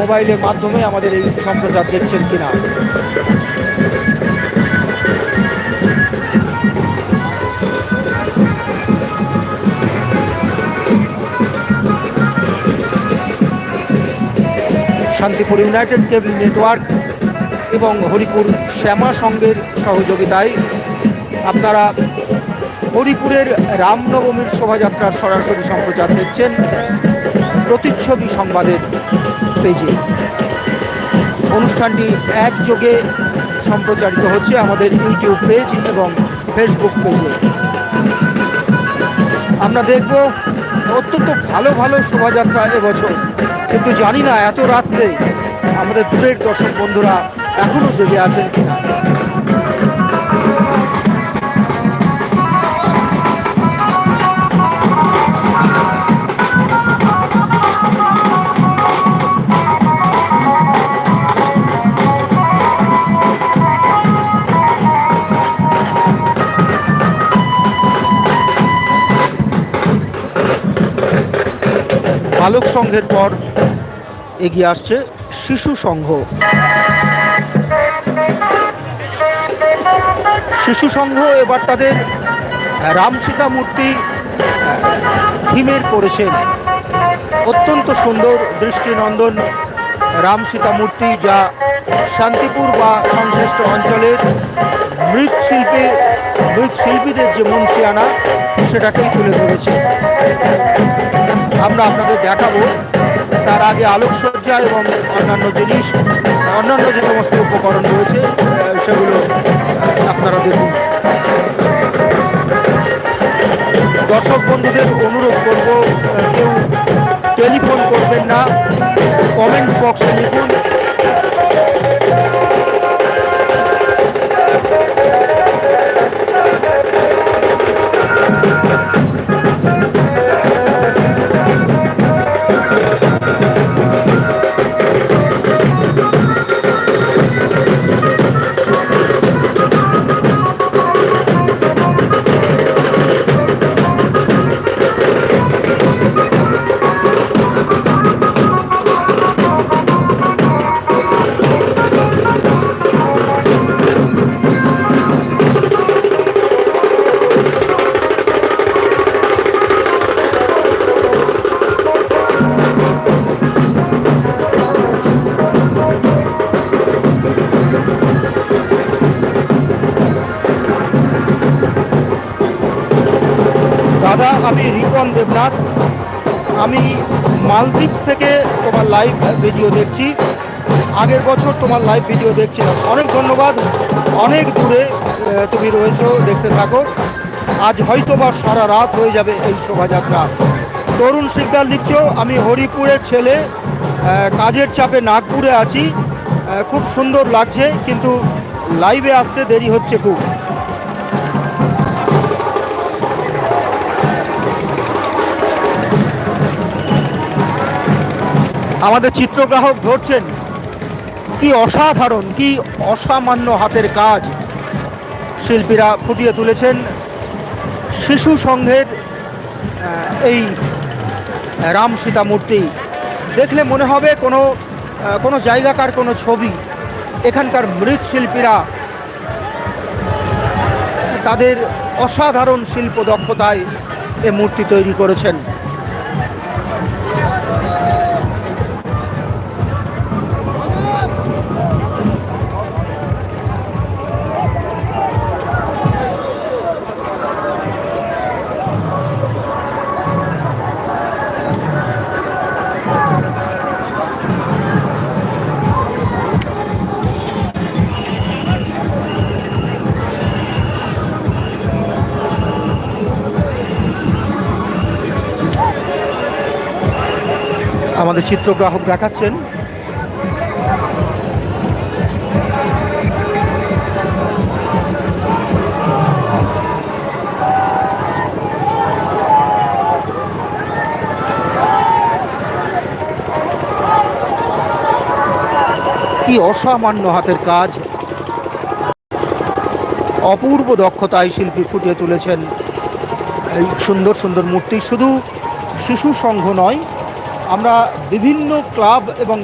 মোবাইলের মাধ্যমে আমাদের এই সম্প্রচার দেখছেন কিনা। শান্তিপুর ইউনাইটেড কেবল নেটওয়ার্ক এবং হরিপুর শ্যামা সংঘের সহযোগিতায় আপনারা হরিপুরের রামনবমীর শোভাযাত্রার সরাসরি সম্প্রচার দেখছেন প্রতিচ্ছবি সংবাদের পেজে। অনুষ্ঠানটি একযোগে সম্প্রচারিত হচ্ছে আমাদের ইউটিউব পেজ এবং ফেসবুক পেজে। আমরা দেখব অত্যন্ত ভালো ভালো শোভাযাত্রা এবছর, কিন্তু জানি না এত রাত্রে আমাদের দূরের দর্শক বন্ধুরা এখনো জেগে আছেন কিনা। বালক সংঘের পর এগিয়ে আসছে শিশু সংঘ। শিশু সংঘ এবার তাদের রাম সীতা মূর্তি থিমের করেছেন। অত্যন্ত সুন্দর দৃষ্টিনন্দন রাম সীতা মূর্তি, যা শান্তিপুর বা সংশ্লিষ্ট অঞ্চলের মৃৎশিল্পীদের যে মুন্সিয়ানা সেটাকেই তুলে ধরেছে। আমরা আপনাদের দেখাবো। তার আগে আলোকসজ্জা এবং অন্যান্য যে সমস্ত উপকরণ রয়েছে সেগুলো আপনারা দেখুন। দর্শক বন্ধুদের অনুরোধ করব, কেউ টেলিফোন করবেন না, কমেন্ট বক্সে লিখুন। দাদা, আমি রিপন দেবনাথ। আমি মালদ্বীপ থেকে তোমার লাইভ ভিডিও দেখছি। আগের বছর তোমার লাইভ ভিডিও দেখছিলাম। অনেক ধন্যবাদ। অনেক দূরে তুমি রয়েছো, দেখতে থাকো। আজ হয়তো বা সারা রাত হয়ে যাবে এই শোভাযাত্রা। তরুণ শিকদার লিখছো, আমি হরিপুরের ছেলে, কাজের চাপে নাগপুরে আছি। খুব সুন্দর লাগছে, কিন্তু লাইভে আসতে দেরি হচ্ছে খুব। আমাদের চিত্রগ্রাহক ধরছেন। কি অসাধারণ, কি অসামান্য হাতের কাজ শিল্পীরা ফুটিয়ে তুলেছেন। শিশু সংঘের এই রাম সীতা মূর্তি দেখলে মনে হবে কোনো জায়গাকার কোনো ছবি। এখানকার মৃৎশিল্পীরা তাদের অসাধারণ শিল্প দক্ষতায় এ মূর্তি তৈরি করেছেন। আমাদের চিত্রগ্রাহক দেখাচ্ছেন। কি অসামান্য হাতের কাজ, অপূর্ব দক্ষতায় শিল্পী ফুটিয়ে তুলেছেন এই সুন্দর সুন্দর মূর্তি। শুধু শিশু সংঘ নয়, আমরা বিভিন্ন ক্লাব এবং